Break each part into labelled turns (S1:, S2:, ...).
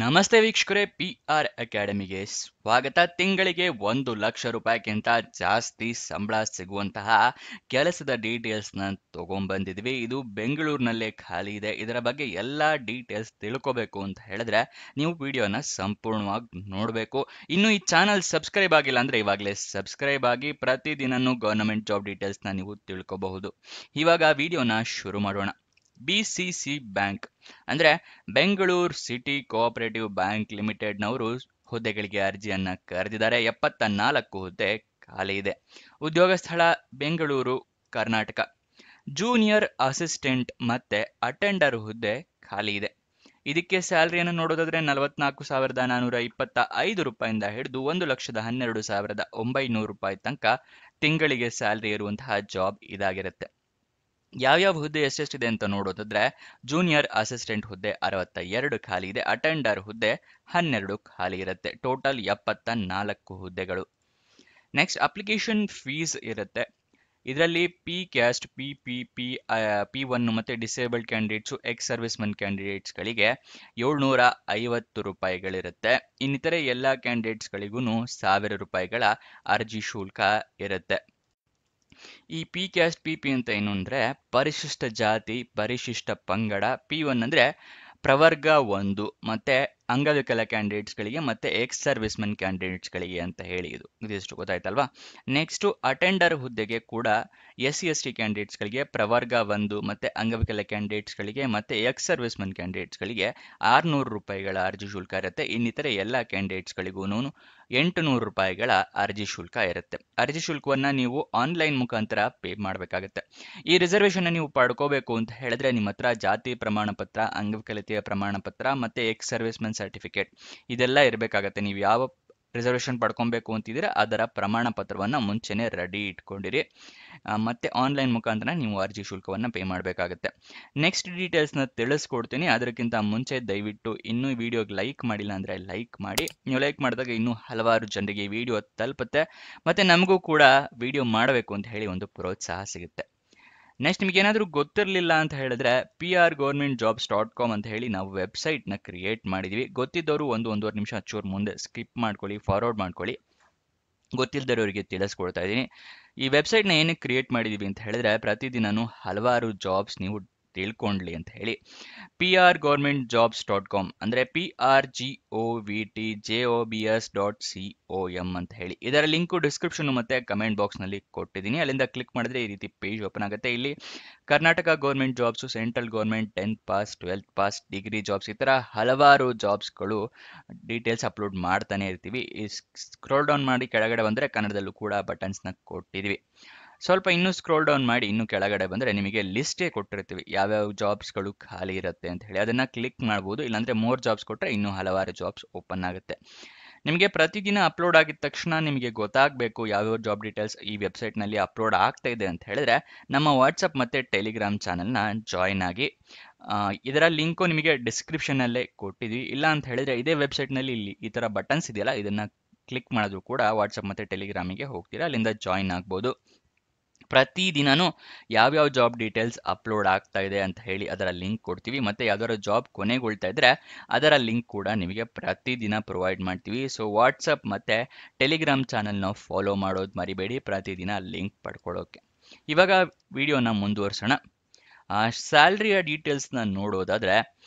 S1: ನಮಸ್ತೆ ವೀಕ್ಷಕರೇ, PR ಅಕಾಡೆಮಿಗೆ ಸ್ವಾಗತ. ತಿಂಗಳಿಗೆ 1,00,000 ರೂಪಾಯಿಗಿಂತ ಜಾಸ್ತಿ ಸಂಬಳ ಸಿಗುವಂತಹ ಕೆಲಸದ ಡೀಟೇಲ್ಸ್ನ ತಗೊಂಡ್ಬಂದಿದ್ವಿ. ಇದು ಬೆಂಗಳೂರಿನಲ್ಲೇ ಖಾಲಿ ಇದೆ. ಇದರ ಬಗ್ಗೆ ಎಲ್ಲ ಡೀಟೇಲ್ಸ್ ತಿಳ್ಕೋಬೇಕು ಅಂತ ಹೇಳಿದ್ರೆ ನೀವು ವಿಡಿಯೋನ ಸಂಪೂರ್ಣವಾಗಿ ನೋಡಬೇಕು. ಇನ್ನು ಈ ಚಾನಲ್ ಸಬ್ಸ್ಕ್ರೈಬ್ ಆಗಿಲ್ಲ ಅಂದ್ರೆ ಇವಾಗಲೇ ಸಬ್ಸ್ಕ್ರೈಬ್ ಆಗಿ ಪ್ರತಿದಿನನೂ ಗವರ್ನಮೆಂಟ್ ಜಾಬ್ ಡೀಟೇಲ್ಸ್ನ ನೀವು ತಿಳ್ಕೋಬಹುದು. ಇವಾಗ ವಿಡಿಯೋನ ಶುರು ಮಾಡೋಣ. BCC ಬ್ಯಾಂಕ್ ಅಂದ್ರೆ ಬೆಂಗಳೂರು ಸಿಟಿ ಕೋಆಪರೇಟಿವ್ ಬ್ಯಾಂಕ್ ಲಿಮಿಟೆಡ್ನವರು ಹುದ್ದೆಗಳಿಗೆ ಅರ್ಜಿಯನ್ನ ಕರೆದಿದ್ದಾರೆ. 74 ಹುದ್ದೆ ಖಾಲಿ ಇದೆ. ಉದ್ಯೋಗ ಸ್ಥಳ ಬೆಂಗಳೂರು, ಕರ್ನಾಟಕ. ಜೂನಿಯರ್ ಅಸಿಸ್ಟೆಂಟ್ ಮತ್ತೆ ಅಟೆಂಡರ್ ಹುದ್ದೆ ಖಾಲಿ ಇದೆ. ಇದಕ್ಕೆ ಸ್ಯಾಲರಿಯನ್ನು ನೋಡೋದಾದ್ರೆ 44,425 ರೂಪಾಯಿಂದ ಹಿಡಿದು 1,12,900 ರೂಪಾಯಿ ತನಕ ತಿಂಗಳಿಗೆ ಸ್ಯಾಲರಿ ಇರುವಂತಹ ಜಾಬ್ ಇದಾಗಿರುತ್ತೆ. ಯಾವ್ಯಾವ ಹುದ್ದೆ ಎಷ್ಟೆಷ್ಟಿದೆ ಅಂತ ನೋಡೋದಾದ್ರೆ ಜೂನಿಯರ್ ಅಸಿಸ್ಟೆಂಟ್ ಹುದ್ದೆ 62 ಖಾಲಿ ಇದೆ. ಅಟೆಂಡರ್ ಹುದ್ದೆ 12 ಖಾಲಿ ಇರುತ್ತೆ. ಟೋಟಲ್ 74 ಹುದ್ದೆಗಳು. ನೆಕ್ಸ್ಟ್ ಅಪ್ಲಿಕೇಶನ್ ಫೀಸ್ ಇರುತ್ತೆ. ಇದರಲ್ಲಿ P-Caste, P1 ಮತ್ತೆ disabled candidates, ex service man ಕ್ಯಾಂಡಿಡೇಟ್ಸ್ಗಳಿಗೆ 750 ರೂಪಾಯಿಗಳಿರುತ್ತೆ. ಇನ್ನಿತರೆ ಎಲ್ಲ ಕ್ಯಾಂಡಿಡೇಟ್ಸ್ಗಳಿಗೂ 1,000 ರೂಪಾಯಿಗಳ ಅರ್ಜಿ ಶುಲ್ಕ ಇರುತ್ತೆ. ಈ P-Caste, PP ಅಂತ ಏನು ಅಂದ್ರೆ ಪರಿಶಿಷ್ಟ ಜಾತಿ, ಪರಿಶಿಷ್ಟ ಪಂಗಡ. P1 ಅಂದ್ರೆ ಪ್ರವರ್ಗ 1 ಮತ್ತೆ ಅಂಗವಿಕಲ ಕ್ಯಾಂಡಿಡೇಟ್ಸ್ಗಳಿಗೆ ಮತ್ತೆ ಎಕ್ಸ್ ಸರ್ವಿಸ್ ಮನ್ ಕ್ಯಾಂಡಿಡೇಟ್ಸ್ಗಳಿಗೆ ಅಂತ ಹೇಳಿ ಇದಿಷ್ಟು ಗೊತ್ತಾಯ್ತಲ್ವಾ. ನೆಕ್ಸ್ಟ್ ಅಟೆಂಡರ್ ಹುದ್ದೆಗೆ ಕೂಡ SC/ST ಕ್ಯಾಂಡಿಡೇಟ್ಸ್ಗಳಿಗೆ ಪ್ರವರ್ಗ 1 ಮತ್ತೆ ಅಂಗವಿಕಲ ಕ್ಯಾಂಡಿಡೇಟ್ಸ್ಗಳಿಗೆ ಮತ್ತೆ ಎಕ್ಸ್ ಸರ್ವಿಸ್ ಮನ್ ಕ್ಯಾಂಡಿಡೇಟ್ಸ್ಗಳಿಗೆ 600 ರೂಪಾಯಿಗಳ ಅರ್ಜಿ ಶುಲ್ಕ ಇರುತ್ತೆ. ಇನ್ನಿತರೆ ಎಲ್ಲ ಕ್ಯಾಂಡಿಡೇಟ್ಸ್ಗಳಿಗೂ 800 ರೂಪಾಯಿಗಳ ಅರ್ಜಿ ಶುಲ್ಕ ಇರುತ್ತೆ. ಅರ್ಜಿ ಶುಲ್ಕವನ್ನ ನೀವು ಆನ್ಲೈನ್ ಮುಖಾಂತರ ಪೇ ಮಾಡಬೇಕಾಗುತ್ತೆ. ಈ ರಿಸರ್ವೇಶನ್ ನೀವು ಪಡ್ಕೋಬೇಕು ಅಂತ ಹೇಳಿದ್ರೆ ನಿಮ್ಮ ಹತ್ರ ಜಾತಿ ಪ್ರಮಾಣ ಪತ್ರ, ಅಂಗವಿಕಲತೆಯ ಪ್ರಮಾಣ ಪತ್ರ ಮತ್ತೆ ಎಕ್ಸ್ ಸರ್ವಿಸ್ ಮೆನ್ ಸರ್ಟಿಫಿಕೇಟ್ ಇದೆಲ್ಲ ಇರಬೇಕಾಗತ್ತೆ. ನೀವು ಯಾವ ರಿಸರ್ವೇಶನ್ ಪಡ್ಕೊಬೇಕು ಅಂತಿದ್ರೆ ಅದರ ಪ್ರಮಾಣ ಪತ್ರವನ್ನ ಮುಂಚೆನೆ ರೆಡಿ ಇಟ್ಕೊಂಡಿರಿ. ಮತ್ತೆ ಆನ್ಲೈನ್ ಮುಖಾಂತರ ನೀವು ಅರ್ಜಿ ಶುಲ್ಕವನ್ನ ಪೇ ಮಾಡಬೇಕಾಗುತ್ತೆ. ನೆಕ್ಸ್ಟ್ ಡೀಟೇಲ್ಸ್ನ ತಿಳಿಸ್ಕೊಡ್ತೀನಿ. ಅದಕ್ಕಿಂತ ಮುಂಚೆ ದಯವಿಟ್ಟು ಇನ್ನೂ ವಿಡಿಯೋಗೆ ಲೈಕ್ ಮಾಡಿಲ್ಲ ಅಂದ್ರೆ ಲೈಕ್ ಮಾಡಿ. ನೀವು ಲೈಕ್ ಮಾಡಿದಾಗ ಇನ್ನೂ ಹಲವಾರು ಜನರಿಗೆ ಈ ವಿಡಿಯೋ ತಲುಪುತ್ತೆ ಮತ್ತೆ ನಮಗೂ ಕೂಡ ವಿಡಿಯೋ ಮಾಡಬೇಕು ಅಂತ ಹೇಳಿ ಒಂದು ಪ್ರೋತ್ಸಾಹ ಸಿಗುತ್ತೆ. ನೆಕ್ಸ್ಟ್ ನಿಮಗೆ ಏನಾದರೂ ಗೊತ್ತಿರಲಿಲ್ಲ ಅಂತ ಹೇಳಿದ್ರೆ prgovernmentjobs.com ಅಂತ ಹೇಳಿ ನಾವು ವೆಬ್ಸೈಟ್ನ ಕ್ರಿಯೇಟ್ ಮಾಡಿದ್ವಿ. ಗೊತ್ತಿದ್ದವರು 1-1.5 ನಿಮಿಷ ಚೂರು ಮುಂದೆ ಸ್ಕಿಪ್ ಮಾಡ್ಕೊಳ್ಳಿ, ಫಾರ್ವರ್ಡ್ ಮಾಡ್ಕೊಳ್ಳಿ. ಗೊತ್ತಿಲ್ಲದವರಿಗೆ ತಿಳಿಸ್ಕೊಡ್ತಾ ಇದ್ದೀನಿ. ಈ ವೆಬ್ಸೈಟ್ನ ಏನಕ್ಕೆ ಕ್ರಿಯೇಟ್ ಮಾಡಿದೀವಿ ಅಂತ ಹೇಳಿದ್ರೆ ಪ್ರತಿದಿನನೂ ಹಲವಾರು ಜಾಬ್ಸ್ ನೀವು ತಿಳ್ಕೊಂಡ್ಲಿ ಅಂತ ಹೇಳಿ. prgovernmentjobs.com ಅಂದ್ರೆ prgovtjobs.com ಅಂತ ಹೇಳಿ. ಇದರ ಲಿಂಕು ಡಿಸ್ಕ್ರಿಪ್ಷನ್ ಮತ್ತೆ ಕಮೆಂಟ್ ಬಾಕ್ಸ್ ನಲ್ಲಿ ಕೊಟ್ಟಿದ್ದೀನಿ. ಅಲ್ಲಿಂದ ಕ್ಲಿಕ್ ಮಾಡಿದ್ರೆ ಈ ರೀತಿ ಪೇಜ್ ಓಪನ್ ಆಗುತ್ತೆ. ಇಲ್ಲಿ Karnataka government jobs, central government, 10th pass, 12th pass, degree jobs ಈ ತರ ಹಲವಾರು ಜಾಬ್ಸ್ಗಳು ಡೀಟೇಲ್ಸ್ ಅಪ್ಲೋಡ್ ಮಾಡ್ತಾನೆ ಇರ್ತೀವಿ. ಈ ಸ್ಕ್ರೋಲ್ ಡೌನ್ ಮಾಡಿ ಕೆಳಗಡೆ ಬಂದ್ರೆ ಕನ್ನಡದಲ್ಲೂ ಕೂಡ ಬಟನ್ಸ್ನ ಕೊಟ್ಟಿದ್ವಿ. ಸ್ವಲ್ಪ ಇನ್ನೂ ಸ್ಕ್ರೋಲ್ ಡೌನ್ ಮಾಡಿ ಇನ್ನೂ ಕೆಳಗಡೆ ಬಂದರೆ ನಿಮಗೆ ಲಿಸ್ಟೇ ಕೊಟ್ಟಿರ್ತೀವಿ ಯಾವ್ಯಾವ ಜಾಬ್ಸ್ಗಳು ಖಾಲಿ ಇರುತ್ತೆ ಅಂತ ಹೇಳಿ. ಅದನ್ನು ಕ್ಲಿಕ್ ಮಾಡ್ಬೋದು. ಇಲ್ಲಾಂದರೆ ಮೋರ್ ಜಾಬ್ಸ್ ಕೊಟ್ಟರೆ ಇನ್ನೂ ಹಲವಾರು ಜಾಬ್ಸ್ ಓಪನ್ ಆಗುತ್ತೆ. ನಿಮಗೆ ಪ್ರತಿದಿನ ಅಪ್ಲೋಡ್ ಆಗಿದ ತಕ್ಷಣ ನಿಮಗೆ ಗೊತ್ತಾಗಬೇಕು ಯಾವ್ಯಾವ ಜಾಬ್ ಡೀಟೇಲ್ಸ್ ಈ ವೆಬ್ಸೈಟ್ನಲ್ಲಿ ಅಪ್ಲೋಡ್ ಆಗ್ತಾ ಇದೆ ಅಂತ ಹೇಳಿದ್ರೆ ನಮ್ಮ ವಾಟ್ಸಪ್ ಮತ್ತು ಟೆಲಿಗ್ರಾಮ್ ಚಾನಲ್ನ ಜಾಯಿನ್ ಆಗಿ. ಇದರ ಲಿಂಕು ನಿಮಗೆ ಡಿಸ್ಕ್ರಿಪ್ಷನಲ್ಲೇ ಕೊಟ್ಟಿದ್ವಿ. ಇಲ್ಲ ಅಂತ ಹೇಳಿದ್ರೆ ಇದೇ ವೆಬ್ಸೈಟ್ನಲ್ಲಿ ಇಲ್ಲಿ ಈ ಥರ ಬಟನ್ಸ್ ಇದೆಯಲ್ಲ ಇದನ್ನು ಕ್ಲಿಕ್ ಮಾಡಿದ್ರು ಕೂಡ ವಾಟ್ಸಪ್ ಮತ್ತು ಟೆಲಿಗ್ರಾಮಿಗೆ ಹೋಗ್ತೀರಾ, ಅಲ್ಲಿಂದ ಜಾಯಿನ್ ಆಗ್ಬೋದು. ಪ್ರತಿದಿನನೂ ಯಾವ್ಯಾವ ಜಾಬ್ ಡೀಟೇಲ್ಸ್ ಅಪ್ಲೋಡ್ ಆಗ್ತಾ ಇದೆ ಅಂತ ಹೇಳಿ ಅದರ ಲಿಂಕ್ ಕೊಡ್ತೀವಿ. ಮತ್ತು ಯಾವ್ದಾದ್ರು ಜಾಬ್ ಕೊನೆಗೊಳ್ತಾ ಇದ್ರೆ ಅದರ ಲಿಂಕ್ ಕೂಡ ನಿಮಗೆ ಪ್ರತಿದಿನ ಪ್ರೊವೈಡ್ ಮಾಡ್ತೀವಿ. ಸೊ ವಾಟ್ಸಪ್ ಮತ್ತು ಟೆಲಿಗ್ರಾಮ್ ಚಾನಲ್ನ ಫಾಲೋ ಮಾಡೋದು ಮರಿಬೇಡಿ, ಪ್ರತಿದಿನ ಲಿಂಕ್ ಪಡ್ಕೊಳ್ಳೋಕೆ. ಇವಾಗ ವಿಡಿಯೋನ ಮುಂದುವರ್ಸೋಣ. ಸ್ಯಾಲ್ರಿಯ ಡೀಟೇಲ್ಸ್ನ ನೋಡೋದಾದರೆ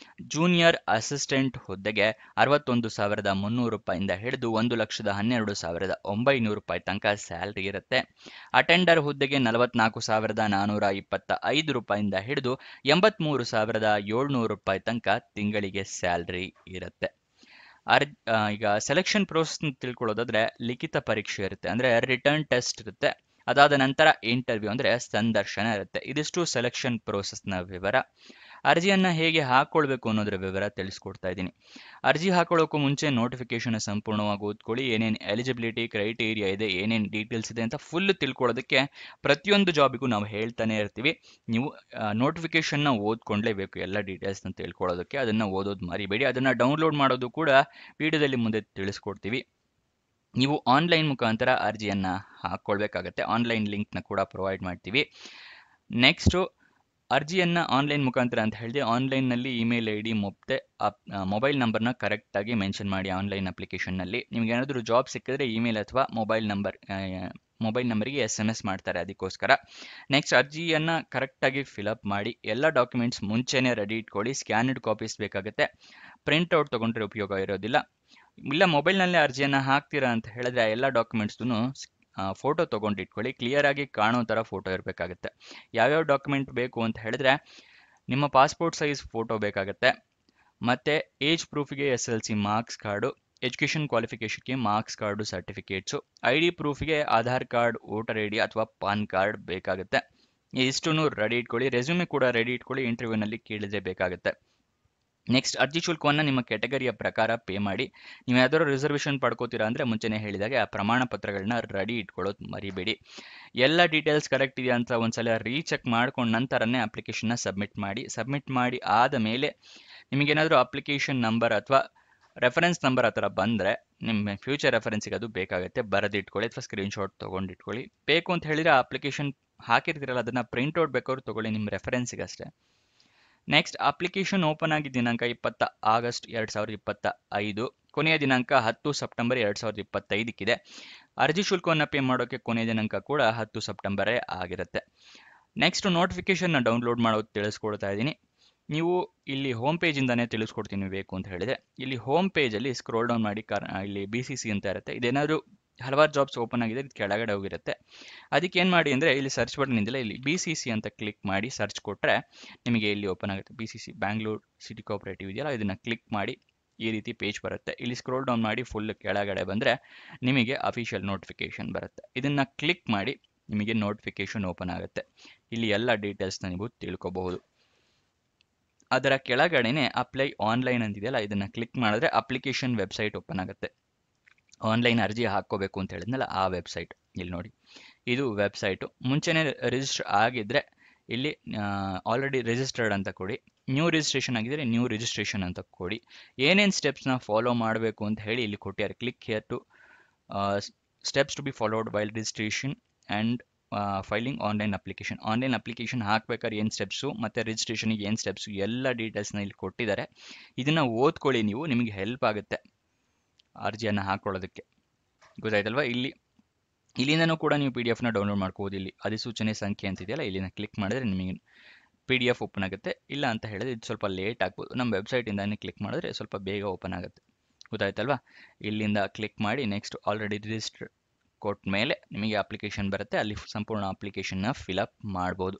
S1: ಜೂನಿಯರ್ ಅಸಿಸ್ಟೆಂಟ್ ಹುದ್ದೆಗೆ 61,300 ರೂಪಾಯಿಂದ ಹಿಡಿದು 1,12,900 ರೂಪಾಯಿ ತನಕ ಸ್ಯಾಲ್ರಿ ಇರುತ್ತೆ. ಅಟೆಂಡರ್ ಹುದ್ದೆಗೆ 44,425 ರೂಪಾಯಿಂದ ಹಿಡಿದು 83,700 ರೂಪಾಯಿ ತನಕ ತಿಂಗಳಿಗೆ ಸ್ಯಾಲ್ರಿ ಇರುತ್ತೆ. ಈಗ ಸೆಲೆಕ್ಷನ್ ಪ್ರೋಸೆಸ್ನ ತಿಳ್ಕೊಳ್ಳೋದಾದ್ರೆ ಲಿಖಿತ ಪರೀಕ್ಷೆ ಇರುತ್ತೆ, ಅಂದರೆ ರಿಟರ್ನ್ ಟೆಸ್ಟ್ ಇರುತ್ತೆ. ಅದಾದ ನಂತರ ಇಂಟರ್ವ್ಯೂ ಅಂದರೆ ಸಂದರ್ಶನ ಇರುತ್ತೆ. ಇದಿಷ್ಟು ಸೆಲೆಕ್ಷನ್ ಪ್ರೋಸೆಸ್ನ ವಿವರ. ಅರ್ಜಿಯನ್ನು ಹೇಗೆ ಹಾಕ್ಕೊಳ್ಬೇಕು ಅನ್ನೋದ್ರ ವಿವರ ತಿಳಿಸ್ಕೊಡ್ತಾ ಇದ್ದೀನಿ. ಅರ್ಜಿ ಹಾಕೊಳ್ಳೋಕ್ಕೂ ಮುಂಚೆ ನೋಟಿಫಿಕೇಶನ್ ಸಂಪೂರ್ಣವಾಗಿ ಓದ್ಕೊಳ್ಳಿ. ಏನೇನು ಎಲಿಜಿಬಿಲಿಟಿ ಕ್ರೈಟೀರಿಯಾ ಇದೆ, ಏನೇನು ಡೀಟೇಲ್ಸ್ ಇದೆ ಅಂತ ಫುಲ್ ತಿಳ್ಕೊಳ್ಳೋದಕ್ಕೆ ಪ್ರತಿಯೊಂದು ಜಾಬಿಗೂ ನಾವು ಹೇಳ್ತಾನೆ ಇರ್ತೀವಿ. ನೀವು ನೋಟಿಫಿಕೇಶನ್ನ ಓದ್ಕೊಂಡ್ಲೇಬೇಕು ಎಲ್ಲ ಡೀಟೇಲ್ಸ್ನ ತಿಳ್ಕೊಳ್ಳೋದಕ್ಕೆ. ಅದನ್ನು ಓದೋದು ಮರಿಬೇಡಿ. ಅದನ್ನು ಡೌನ್ಲೋಡ್ ಮಾಡೋದು ಕೂಡ ವಿಡಿಯೋದಲ್ಲಿ ಮುಂದೆ ತಿಳಿಸ್ಕೊಡ್ತೀವಿ. ನೀವು ಆನ್ಲೈನ್ ಮುಖಾಂತರ ಅರ್ಜಿಯನ್ನು ಹಾಕ್ಕೊಳ್ಬೇಕಾಗತ್ತೆ. ಆನ್ಲೈನ್ ಲಿಂಕ್ನ ಕೂಡ ಪ್ರೊವೈಡ್ ಮಾಡ್ತೀವಿ. ನೆಕ್ಸ್ಟು ಅರ್ಜಿಯನ್ನ ಆನ್ಲೈನ್ ಮುಖಾಂತರ ಅಂತ ಹೇಳಿದೆ. ಆನ್ಲೈನ್ನಲ್ಲಿ ಇಮೇಲ್ ಐ ಡಿ ಮತ್ತೆ ಮೊಬೈಲ್ ನಂಬರ್ನ ಕರೆಕ್ಟಾಗಿ ಮೆನ್ಷನ್ ಮಾಡಿ. ಆನ್ಲೈನ್ ಅಪ್ಲಿಕೇಶನ್ನಲ್ಲಿ ನಿಮ್ಗೆ ಏನಾದರೂ ಜಾಬ್ ಸಿಕ್ಕಿದ್ರೆ ಇಮೇಲ್ ಅಥವಾ ಮೊಬೈಲ್ ನಂಬರ್ಗೆ SMS ಮಾಡ್ತಾರೆ, ಅದಕ್ಕೋಸ್ಕರ. ನೆಕ್ಸ್ಟ್ ಅರ್ಜಿಯನ್ನ ಕರೆಕ್ಟಾಗಿ ಫಿಲಪ್ ಮಾಡಿ. ಎಲ್ಲ ಡಾಕ್ಯುಮೆಂಟ್ಸ್ ಮುಂಚೆನೇ ರೆಡಿ ಇಟ್ಕೊಳ್ಳಿ. ಸ್ಕ್ಯಾನ್ಡ್ ಕಾಪೀಸ್ ಬೇಕಾಗುತ್ತೆ, ಪ್ರಿಂಟ್ಔಟ್ ತೊಗೊಂಡ್ರೆ ಉಪಯೋಗ ಇರೋದಿಲ್ಲ. ಇಲ್ಲ ಮೊಬೈಲ್ನಲ್ಲೇ ಅರ್ಜಿಯನ್ನ ಹಾಕ್ತೀರಾ ಅಂತ ಹೇಳಿದ್ರೆ ಆ ಎಲ್ಲ ಡಾಕ್ಯುಮೆಂಟ್ಸ್ನು ಫೋಟೋ ತೊಗೊಂಡು ಇಟ್ಕೊಳ್ಳಿ. ಕ್ಲಿಯರ್ ಆಗಿ ಕಾಣೋ ಥರ ಫೋಟೋ ಇರಬೇಕಾಗುತ್ತೆ. ಯಾವ್ಯಾವ ಡಾಕ್ಯುಮೆಂಟ್ ಬೇಕು ಅಂತ ಹೇಳಿದ್ರೆ ನಿಮ್ಮ ಪಾಸ್ಪೋರ್ಟ್ ಸೈಜ್ ಫೋಟೋ ಬೇಕಾಗುತ್ತೆ, ಮತ್ತೆ ಏಜ್ ಪ್ರೂಫ್ಗೆ SLC ಮಾರ್ಕ್ಸ್ ಕಾರ್ಡು, ಎಜುಕೇಷನ್ ಕ್ವಾಲಿಫಿಕೇಷನ್ಗೆ ಮಾರ್ಕ್ಸ್ ಕಾರ್ಡು, ಸರ್ಟಿಫಿಕೇಟ್ಸು, ID ಪ್ರೂಫ್ಗೆ ಆಧಾರ್ ಕಾರ್ಡ್, ವೋಟರ್ ID ಅಥವಾ ಪಾನ್ ಕಾರ್ಡ್ ಬೇಕಾಗುತ್ತೆ. ಇಷ್ಟನ್ನು ರೆಡಿ ಇಟ್ಕೊಳ್ಳಿ. ರೆಸ್ಯೂಮೆ ಕೂಡ ರೆಡಿ ಇಟ್ಕೊಳ್ಳಿ, ಇಂಟರ್ವ್ಯೂನಲ್ಲಿ ಕೇಳಲೇಬೇಕಾಗುತ್ತೆ. ನೆಕ್ಸ್ಟ್ ಅರ್ಜಿ ಶುಲ್ಕವನ್ನು ನಿಮ್ಮ ಕೆಟಗರಿಯ ಪ್ರಕಾರ ಪೇ ಮಾಡಿ. ನೀವು ಯಾವ್ದಾದ್ರು ರಿಸರ್ವೇಷನ್ ಪಡ್ಕೋತೀರಾ ಅಂದರೆ ಮುಂಚೆನೇ ಹೇಳಿದಾಗೆ ಆ ಪ್ರಮಾಣ ಪತ್ರಗಳನ್ನ ರೆಡಿ ಇಟ್ಕೊಳ್ಳೋದು ಮರಿಬೇಡಿ. ಎಲ್ಲ ಡೀಟೇಲ್ಸ್ ಕರೆಕ್ಟ್ ಇದೆಯಾ ಅಂತ ಒಂದ್ಸಲ ರೀಚೆಕ್ ಮಾಡ್ಕೊಂಡು ನಂತರನೇ ಅಪ್ಲಿಕೇಶನ್ನ ಸಬ್ಮಿಟ್ ಮಾಡಿ ಆದ ಮೇಲೆ ನಿಮಗೇನಾದರೂ ಅಪ್ಲಿಕೇಶನ್ ನಂಬರ್ ಅಥವಾ ರೆಫರೆನ್ಸ್ ನಂಬರ್ ಆ ಥರ ಬಂದರೆ ನಿಮ್ಮ ಫ್ಯೂಚರ್ ರೆಫರೆನ್ಸಿಗೆ ಅದು ಬೇಕಾಗುತ್ತೆ. ಬರೆದಿಟ್ಕೊಳ್ಳಿ ಅಥವಾ ಸ್ಕ್ರೀನ್ಶಾಟ್ ತೊಗೊಂಡಿಟ್ಕೊಳ್ಳಿ. ಬೇಕು ಅಂತ ಹೇಳಿದರೆ ಆ ಅಪ್ಲಿಕೇಶನ್ ಹಾಕಿರ್ತೀರಲ್ಲ ಅದನ್ನು ಪ್ರಿಂಟ್ಔಟ್ ಬೇಕಾದ್ರೂ ತೊಗೊಳ್ಳಿ, ನಿಮ್ಮ ರೆಫರೆನ್ಸಿಗೆ ಅಷ್ಟೇ. ನೆಕ್ಸ್ಟ್ ಅಪ್ಲಿಕೇಶನ್ ಓಪನ್ ಆಗಿ ದಿನಾಂಕ 20 ಆಗಸ್ಟ್ 2025, ಕೊನೆಯ ದಿನಾಂಕ 10 ಸೆಪ್ಟೆಂಬರ್ 2025 ಅರ್ಜಿ ಶುಲ್ಕವನ್ನು ಪೇ ಮಾಡೋಕ್ಕೆ ಕೊನೆಯ ದಿನಾಂಕ ಕೂಡ 10 ಸೆಪ್ಟೆಂಬರೇ ಆಗಿರುತ್ತೆ. ನೆಕ್ಸ್ಟ್ ನೋಟಿಫಿಕೇಶನ್ನ ಡೌನ್ಲೋಡ್ ಮಾಡೋದು ತಿಳಿಸ್ಕೊಡ್ತಾ ಇದ್ದೀನಿ. ನೀವು ಇಲ್ಲಿ ಹೋಮ್ ಪೇಜಿಂದಾನೇ ತಿಳಿಸ್ಕೊಡ್ತೀನಿ ಬೇಕು ಅಂತ ಹೇಳಿದೆ. ಇಲ್ಲಿ ಹೋಮ್ ಪೇಜಲ್ಲಿ ಸ್ಕ್ರೋಲ್ ಡೌನ್ ಮಾಡಿ ಇಲ್ಲಿ BCC ಅಂತ ಇರುತ್ತೆ. ಇದೇನಾದರೂ ಹಲವಾರು ಜಾಬ್ಸ್ ಓಪನ್ ಆಗಿದೆ, ಇದು ಕೆಳಗಡೆ ಹೋಗಿರುತ್ತೆ. ಅದಕ್ಕೆ ಏನು ಮಾಡಿ ಅಂದರೆ ಇಲ್ಲಿ ಸರ್ಚ್ ಬಟನ್ ಇಂದಲೇ ಇಲ್ಲಿ BCC ಅಂತ ಕ್ಲಿಕ್ ಮಾಡಿ ಸರ್ಚ್ ಕೊಟ್ಟರೆ ನಿಮಗೆ ಇಲ್ಲಿ ಓಪನ್ ಆಗುತ್ತೆ. BCC ಬ್ಯಾಂಗ್ಳೂರ್ ಸಿಟಿ ಕೋಆಪರೇಟಿವ್ ಇದೆಯಲ್ಲ, ಇದನ್ನು ಕ್ಲಿಕ್ ಮಾಡಿ ಈ ರೀತಿ ಪೇಜ್ ಬರುತ್ತೆ. ಇಲ್ಲಿ ಸ್ಕ್ರೋಲ್ ಡೌನ್ ಮಾಡಿ ಫುಲ್ ಕೆಳಗಡೆ ಬಂದರೆ ನಿಮಗೆ ಅಫಿಷಿಯಲ್ ನೋಟಿಫಿಕೇಶನ್ ಬರುತ್ತೆ. ಇದನ್ನು ಕ್ಲಿಕ್ ಮಾಡಿ ನಿಮಗೆ ನೋಟಿಫಿಕೇಶನ್ ಓಪನ್ ಆಗುತ್ತೆ. ಇಲ್ಲಿ ಎಲ್ಲ ಡೀಟೇಲ್ಸ್ನ ನೀವು ತಿಳ್ಕೊಬಹುದು. ಅದರ ಕೆಳಗಡೆನೆ ಅಪ್ಲೈ ಆನ್ಲೈನ್ ಅಂತಿದೆಯಲ್ಲ, ಇದನ್ನು ಕ್ಲಿಕ್ ಮಾಡಿದ್ರೆ ಅಪ್ಲಿಕೇಶನ್ ವೆಬ್ಸೈಟ್ ಓಪನ್ ಆಗುತ್ತೆ. ಆನ್ಲೈನ್ ಅರ್ಜಿ ಹಾಕ್ಕೋಬೇಕು ಅಂತ ಹೇಳಿದ್ನಲ್ಲ ಆ ವೆಬ್ಸೈಟ್ ಇಲ್ಲಿ ನೋಡಿ, ಇದು ವೆಬ್ಸೈಟು. ಮುಂಚೆನೇ ರಿಜಿಸ್ಟರ್ ಆಗಿದ್ರೆ ಇಲ್ಲಿ ಆಲ್ರೆಡಿ ರಿಜಿಸ್ಟರ್ಡ್ ಅಂತ ಕೊಡಿ, ನ್ಯೂ ರಿಜಿಸ್ಟ್ರೇಷನ್ ಆಗಿದ್ರೆ ನ್ಯೂ ರಿಜಿಸ್ಟ್ರೇಷನ್ ಅಂತ ಕೊಡಿ. ಏನೇನು ಸ್ಟೆಪ್ಸ್ನ ಫಾಲೋ ಮಾಡಬೇಕು ಅಂತ ಹೇಳಿ ಇಲ್ಲಿ ಕೊಟ್ಟಿದ್ದಾರೆ. Click here to steps to be followed while registration and filing online application ಹಾಕ್ಬೇಕಾದ್ರೆ ಏನು ಸ್ಟೆಪ್ಸು ಮತ್ತು ರಿಜಿಸ್ಟ್ರೇಷನಿಗೆ ಏನು ಸ್ಟೆಪ್ಸು ಎಲ್ಲ ಡೀಟೇಲ್ಸ್ನ ಇಲ್ಲಿ ಕೊಟ್ಟಿದ್ದಾರೆ. ಇದನ್ನು ಓದ್ಕೊಳ್ಳಿ, ನಿಮಗೆ ಹೆಲ್ಪ್ ಆಗುತ್ತೆ ಅರ್ಜಿಯನ್ನು ಹಾಕೊಳ್ಳೋದಕ್ಕೆ. ಗೊತ್ತಾಯ್ತಲ್ವಾ? ಇಲ್ಲಿಂದನೂ ಕೂಡ ನೀವು PDF ಡೌನ್ಲೋಡ್ ಮಾಡ್ಕೋಬೋದು. ಇಲ್ಲಿ ಅಧಿಸೂಚನೆ ಸಂಖ್ಯೆ ಅಂತಿದೆಯಲ್ಲ, ಇಲ್ಲಿನ ಕ್ಲಿಕ್ ಮಾಡಿದ್ರೆ ನಿಮಗೆ PDF ಓಪನ್ ಆಗುತ್ತೆ. ಇಲ್ಲ ಅಂತ ಹೇಳಿದ್ರೆ ಇದು ಸ್ವಲ್ಪ ಲೇಟ್ ಆಗ್ಬೋದು. ನಮ್ಮ ವೆಬ್ಸೈಟಿಂದಾನೇ ಕ್ಲಿಕ್ ಮಾಡಿದ್ರೆ ಸ್ವಲ್ಪ ಬೇಗ ಓಪನ್ ಆಗುತ್ತೆ. ಗೊತ್ತಾಯ್ತಲ್ವಾ? ಇಲ್ಲಿಂದ ಕ್ಲಿಕ್ ಮಾಡಿ ನೆಕ್ಸ್ಟ್ ಆಲ್ರೆಡಿ ರಿಜಿಸ್ಟರ್ ಕೊಟ್ಟ ಮೇಲೆ ನಿಮಗೆ ಅಪ್ಲಿಕೇಶನ್ ಬರುತ್ತೆ. ಅಲ್ಲಿ ಸಂಪೂರ್ಣ ಅಪ್ಲಿಕೇಶನ್ನ ಫಿಲಪ್ ಮಾಡ್ಬೋದು.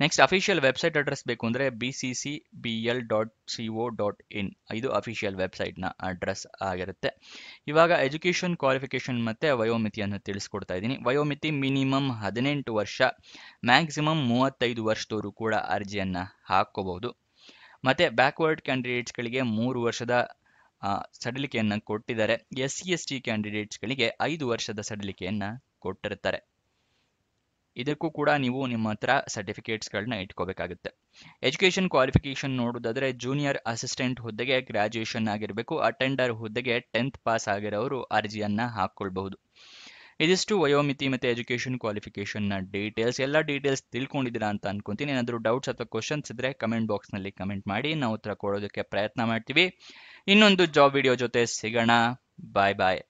S1: ನೆಕ್ಸ್ಟ್ ಅಫಿಷಿಯಲ್ ವೆಬ್ಸೈಟ್ ಅಡ್ರೆಸ್ ಬೇಕು ಅಂದರೆ bccbl.co.in, ಇದು ಅಫಿಷಿಯಲ್ ವೆಬ್ಸೈಟ್ನ ಅಡ್ರೆಸ್ ಆಗಿರುತ್ತೆ. ಇವಾಗ ಎಜುಕೇಷನ್ ಕ್ವಾಲಿಫಿಕೇಷನ್ ಮತ್ತು ವಯೋಮಿತಿಯನ್ನು ತಿಳಿಸ್ಕೊಡ್ತಾ ಇದ್ದೀನಿ. ವಯೋಮಿತಿ ಮಿನಿಮಮ್ 18 ವರ್ಷ, ಮ್ಯಾಕ್ಸಿಮಮ್ 35 ವರ್ಷದವರು ಕೂಡ ಅರ್ಜಿಯನ್ನು ಹಾಕ್ಕೋಬಹುದು. ಮತ್ತು ಬ್ಯಾಕ್ವರ್ಡ್ ಕ್ಯಾಂಡಿಡೇಟ್ಸ್ಗಳಿಗೆ 3 ವರ್ಷದ ಸಡಿಲಿಕೆಯನ್ನು ಕೊಟ್ಟಿದ್ದಾರೆ. SC/ST ಕ್ಯಾಂಡಿಡೇಟ್ಸ್ಗಳಿಗೆ 5 ವರ್ಷದ ಸಡಿಲಿಕೆಯನ್ನು ಕೊಟ್ಟಿರ್ತಾರೆ. ಇದಕ್ಕೂ ಕೂಡ ನೀವು ನಿಮ್ಮ ಹತ್ರ ಸರ್ಟಿಫಿಕೇಟ್ಸ್ಗಳನ್ನ ಇಟ್ಕೋಬೇಕಾಗುತ್ತೆ. ಎಜುಕೇಷನ್ ಕ್ವಾಲಿಫಿಕೇಷನ್ ನೋಡೋದಾದರೆ ಜೂನಿಯರ್ ಅಸಿಸ್ಟೆಂಟ್ ಹುದ್ದೆಗೆ ಗ್ರಾಜ್ಯುಯೇಷನ್ ಆಗಿರಬೇಕು. ಅಟೆಂಡರ್ ಹುದ್ದೆಗೆ 10th ಪಾಸ್ ಆಗಿರೋರು ಅರ್ಜಿಯನ್ನು ಹಾಕ್ಕೊಳ್ಬಹುದು. ಇದಿಷ್ಟು ವಯೋಮಿತಿ ಮತ್ತು ಎಜುಕೇಷನ್ ಕ್ವಾಲಿಫಿಕೇಷನ್ನ ಡೀಟೇಲ್ಸ್. ಎಲ್ಲ ಡೀಟೇಲ್ಸ್ ತಿಳ್ಕೊಂಡಿದ್ದೀರಾ ಅಂತ ಅನ್ಕೊಂತೀನಿ. ಏನಾದರೂ ಡೌಟ್ಸ್ ಅಥವಾ ಕ್ವಶನ್ಸ್ ಇದ್ದರೆ ಕಮೆಂಟ್ ಬಾಕ್ಸ್ನಲ್ಲಿ ಕಮೆಂಟ್ ಮಾಡಿ, ನಾವು ಉತ್ತರ ಕೊಡೋದಕ್ಕೆ ಪ್ರಯತ್ನ ಮಾಡ್ತೀವಿ. ಇನ್ನೊಂದು ಜಾಬ್ ವಿಡಿಯೋ ಜೊತೆ ಸಿಗೋಣ. ಬಾಯ್ ಬಾಯ್.